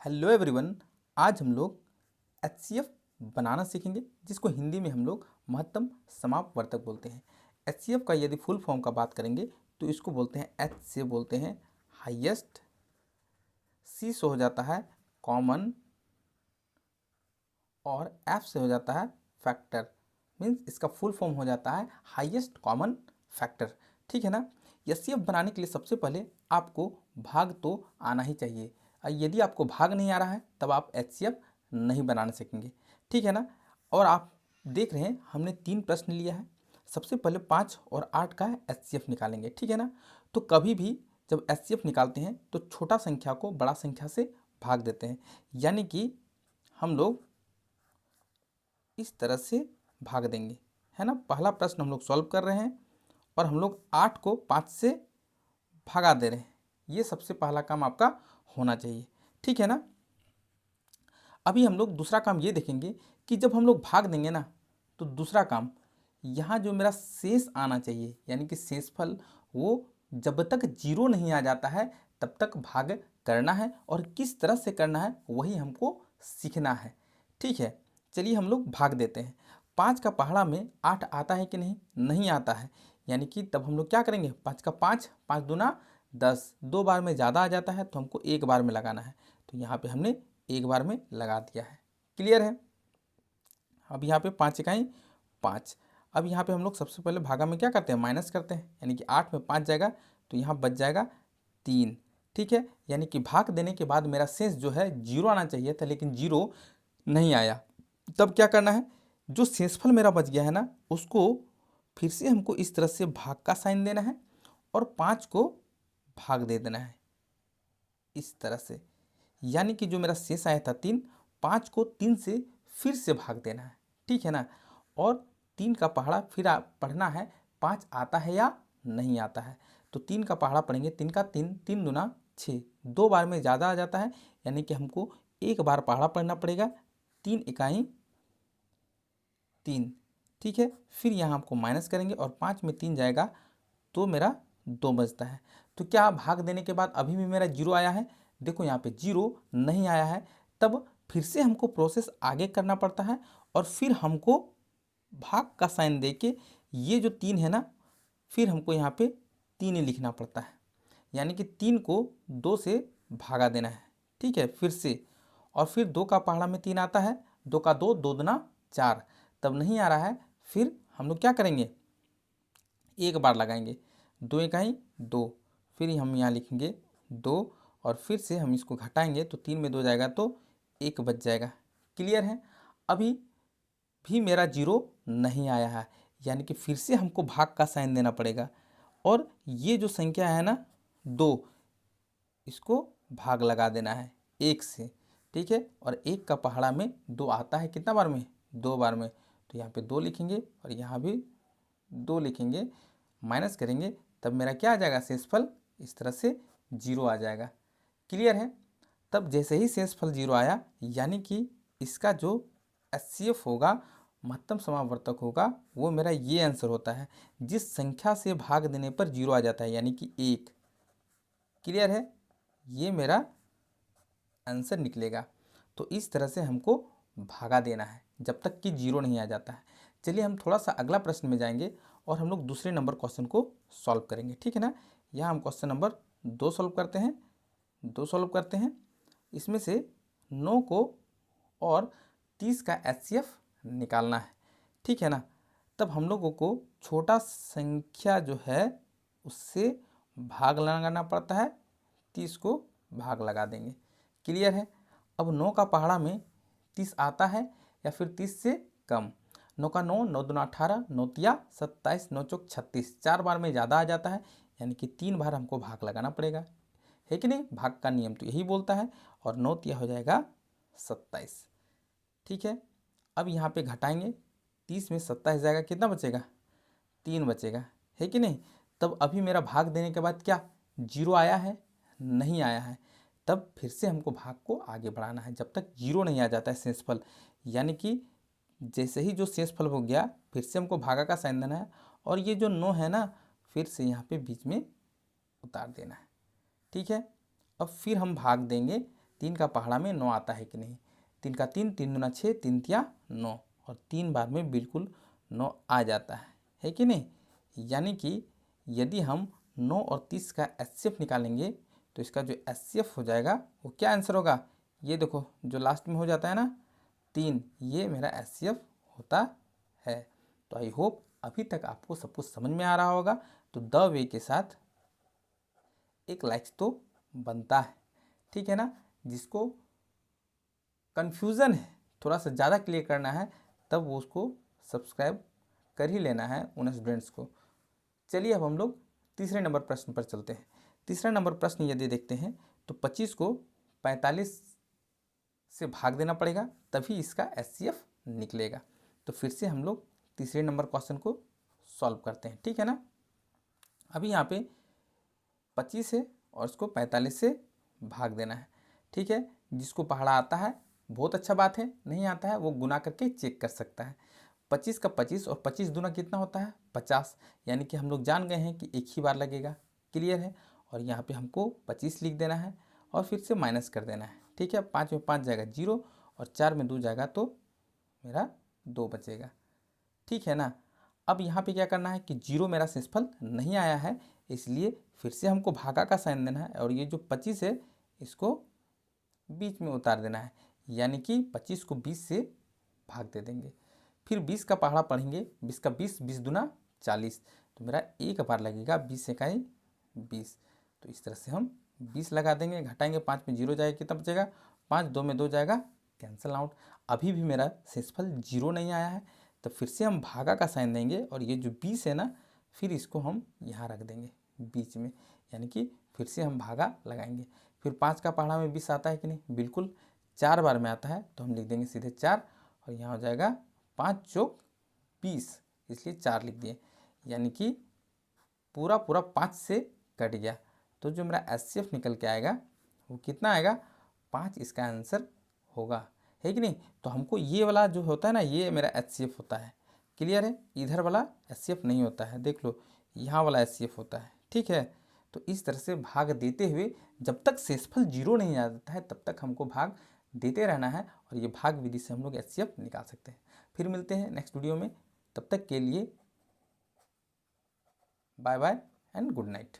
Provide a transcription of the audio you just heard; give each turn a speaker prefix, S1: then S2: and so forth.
S1: Hello everyone. आज हम लोग एचसीएफ बनाना सीखेंगे, जिसको हिंदी में हम लोग महत्तम समापवर्तक बोलते हैं। एचसीएफ का यदि फुल फॉर्म का बात करेंगे तो इसको बोलते हैं, एच से बोलते हैं हाईएस्ट, सी से हो जाता है कॉमन और एफ से हो जाता है फैक्टर। मीन्स इसका फुल फॉर्म हो जाता है हाईएस्ट कॉमन फैक्टर। ठीक है ना। एचसीएफ बनाने के लिए सबसे पहले आपको भाग तो आना ही चाहिए। यदि आपको भाग नहीं आ रहा है तब आप एचसीएफ नहीं बनाना सीखेंगे। ठीक है ना। और आप देख रहे हैं हमने 3 प्रश्न लिया है। सबसे पहले 5 और 8 का एचसीएफ निकालेंगे। ठीक है ना। तो कभी भी जब एचसीएफ निकालते हैं तो छोटा संख्या को बड़ा संख्या से भाग देते हैं, यानी कि हम लोग इस तरह से भाग देंगे, है ना। पहला प्रश्न हम लोग सॉल्व कर रहे हैं और हम लोग 8 को 5 से भगा दे रहे हैं। ये सबसे पहला काम आपका होना चाहिए। ठीक है ना। अभी हम लोग दूसरा काम ये देखेंगे कि जब हम लोग भाग देंगे ना तो दूसरा काम यहाँ जो मेरा शेष आना चाहिए, यानी कि शेषफल, वो जब तक 0 नहीं आ जाता है तब तक भाग करना है। और किस तरह से करना है वही हमको सीखना है। ठीक है। चलिए हम लोग भाग देते हैं। 5 का पहाड़ा में 8 आता है कि नहीं? नहीं आता है। यानी कि तब हम लोग क्या करेंगे? 5 का 5, 5 दूना 10, 2 बार में ज़्यादा आ जाता है तो हमको 1 बार में लगाना है। तो यहाँ पे हमने 1 बार में लगा दिया है। क्लियर है। अब यहाँ पे 5 इकाई 5। अब यहाँ पे हम लोग सबसे पहले भागा में क्या करते हैं? माइनस करते हैं, यानी कि 8 में 5 जाएगा तो यहाँ बच जाएगा 3। ठीक है। यानी कि भाग देने के बाद मेरा शेष जो है 0 आना चाहिए था, लेकिन 0 नहीं आया। तब क्या करना है? जो शेषफल मेरा बच गया है ना, उसको फिर से हमको इस तरह से भाग का साइन देना है और 5 को भाग दे देना है इस तरह से। यानी कि जो मेरा शेष आया था 3, 5 को 3 से फिर से भाग देना है। ठीक है ना। और 3 का पहाड़ा फिर पढ़ना है 5 आता है या नहीं आता है। तो 3 का पहाड़ा पढ़ेंगे, 3 का 3, 3 दूना 6, 2 बार में ज़्यादा आ जाता है, यानी कि हमको 1 बार पहाड़ा पढ़ना पड़ेगा। 3 इकाई 3। ठीक है। फिर यहाँ हमको माइनस करेंगे और 5 में 3 जाएगा तो मेरा 2 बचता है। तो क्या भाग देने के बाद अभी भी मेरा 0 आया है? देखो यहाँ पे 0 नहीं आया है। तब फिर से हमको प्रोसेस आगे करना पड़ता है और फिर हमको भाग का साइन दे के ये जो 3 है ना, फिर हमको यहाँ पे 3 ही लिखना पड़ता है। यानी कि 3 को 2 से भागा देना है। ठीक है। फिर से, और फिर 2 का पहाड़ा में 3 आता है, 2 का 2, 2 दूना 4। तब नहीं आ रहा है। फिर हम लोग क्या करेंगे? 1 बार लगाएंगे, 2 इकाई 2। फिर हम यहाँ लिखेंगे 2 और फिर से हम इसको घटाएंगे तो 3 में 2 जाएगा तो 1 बच जाएगा। क्लियर है। अभी भी मेरा 0 नहीं आया है, यानी कि फिर से हमको भाग का साइन देना पड़ेगा। और ये जो संख्या है ना 2, इसको भाग लगा देना है 1 से। ठीक है। और 1 का पहाड़ा में 2 आता है, कितना बार में? 2 बार में। तो यहाँ पे 2 लिखेंगे और यहाँ भी 2 लिखेंगे, माइनस करेंगे, तब मेरा क्या आ जाएगा? शेषफल इस तरह से 0 आ जाएगा। क्लियर है। तब जैसे ही शेषफल 0 आया, यानी कि इसका जो एचसीएफ होगा, महत्तम समावर्तक होगा, वो मेरा ये आंसर होता है। जिस संख्या से भाग देने पर 0 आ जाता है, यानी कि 1। क्लियर है। ये मेरा आंसर निकलेगा। तो इस तरह से हमको भागा देना है जब तक कि 0 नहीं आ जाता है। चलिए हम थोड़ा सा अगला प्रश्न में जाएंगे और हम लोग दूसरे नंबर क्वेश्चन को सॉल्व करेंगे। ठीक है ना। यहाँ हम क्वेश्चन नंबर 2 सॉल्व करते हैं। 2 सॉल्व करते हैं। इसमें से 9 को और 30 का एचसीएफ निकालना है। ठीक है ना। तब हम लोगों को छोटा संख्या जो है उससे भाग लगाना पड़ता है, 30 को भाग लगा देंगे। क्लियर है। अब 9 का पहाड़ा में 30 आता है या फिर 30 से कम? 9 का 9, 9 दूना 18, 9 तिया 27, 9 चौक 36, 4 बार में ज़्यादा आ जाता है, यानी कि 3 बार हमको भाग लगाना पड़ेगा, है कि नहीं? भाग का नियम तो यही बोलता है। और 9 तिया हो जाएगा 27। ठीक है। अब यहाँ पे घटाएंगे, 30 में 27 जाएगा, कितना बचेगा? 3 बचेगा, है कि नहीं? तब अभी मेरा भाग देने के बाद क्या 0 आया है? नहीं आया है। तब फिर से हमको भाग को आगे बढ़ाना है जब तक 0 नहीं आ जाता है शेषफल। यानी कि जैसे ही जो शेषफल हो गया, फिर से हमको भागा का साइन देना है और ये जो 9 है ना, फिर से यहाँ पे बीच में उतार देना है। ठीक है। अब फिर हम भाग देंगे 3 का पहाड़ा में 9 आता है कि नहीं। 3 का 3, 3 दूना 6, 3 तिया 9, और 3 बार में बिल्कुल 9 आ जाता है कि नहीं। यानी कि यदि हम 9 और 30 का एचसीएफ निकालेंगे तो इसका जो एचसीएफ हो जाएगा वो क्या आंसर होगा, ये देखो जो लास्ट में हो जाता है ना 3, ये मेरा एचसीएफ होता है। तो आई होप अभी तक आपको सब कुछ समझ में आ रहा होगा। तो द वे के साथ एक लाइक्स तो बनता है, ठीक है ना। जिसको कन्फ्यूज़न है, थोड़ा सा ज़्यादा क्लियर करना है, तब वो उसको सब्सक्राइब कर ही लेना है उन स्टूडेंट्स को। चलिए अब हम लोग तीसरे नंबर प्रश्न पर चलते हैं। तीसरा नंबर प्रश्न यदि देखते हैं तो 25 को 45 से भाग देना पड़ेगा, तभी इसका एचसीएफ निकलेगा। तो फिर से हम लोग तीसरे नंबर क्वेश्चन को सॉल्व करते हैं, ठीक है ना। अभी यहाँ पे 25 है और इसको 45 से भाग देना है, ठीक है। जिसको पहाड़ा आता है बहुत अच्छा बात है, नहीं आता है वो गुना करके चेक कर सकता है। 25 का 25 और 25 दूना कितना होता है 50, यानी कि हम लोग जान गए हैं कि एक ही बार लगेगा, क्लियर है। और यहाँ पे हमको 25 लिख देना है और फिर से माइनस कर देना है, ठीक है। 5 में 5 जाएगा 0 और 4 में 2 जाएगा तो मेरा 2 बचेगा, ठीक है ना। अब यहाँ पे क्या करना है कि 0 मेरा शेषफल नहीं आया है, इसलिए फिर से हमको भागा का साइन देना है और ये जो 25 है इसको बीच में उतार देना है, यानी कि 25 को 20 से भाग दे देंगे। फिर 20 का पहाड़ा पढ़ेंगे, 20 का 20, 20 दूना 40, तो मेरा एक बार लगेगा 20 इकाई 20। तो इस तरह से हम 20 लगा देंगे, घटाएंगे 5 में 0 जाएगा, कितना बचेगा 5, 2 में 2 जाएगा कैंसिल आउट। अभी भी मेरा शेषफल 0 नहीं आया है, तो फिर से हम भागा का साइन देंगे और ये जो 20 है ना फिर इसको हम यहाँ रख देंगे बीच में, यानी कि फिर से हम भागा लगाएंगे। फिर 5 का पहाड़ा में 20 आता है कि नहीं, बिल्कुल 4 बार में आता है, तो हम लिख देंगे सीधे 4 और यहाँ हो जाएगा 5 चौक 20, इसलिए 4 लिख दिए, यानी कि पूरा 5 से कट गया। तो जो मेरा एचसीएफ निकल के आएगा वो कितना आएगा 5, इसका आंसर होगा, है कि नहीं। तो हमको ये वाला जो होता है ना ये मेरा एचसीएफ होता है, क्लियर है। इधर वाला एचसीएफ नहीं होता है, देख लो यहाँ वाला एचसीएफ होता है, ठीक है। तो इस तरह से भाग देते हुए जब तक शेषफल 0 नहीं आ जाता है तब तक हमको भाग देते रहना है, और ये भाग विधि से हम लोग एचसीएफ निकाल सकते हैं। फिर मिलते हैं नेक्स्ट वीडियो में, तब तक के लिए bye bye and good night.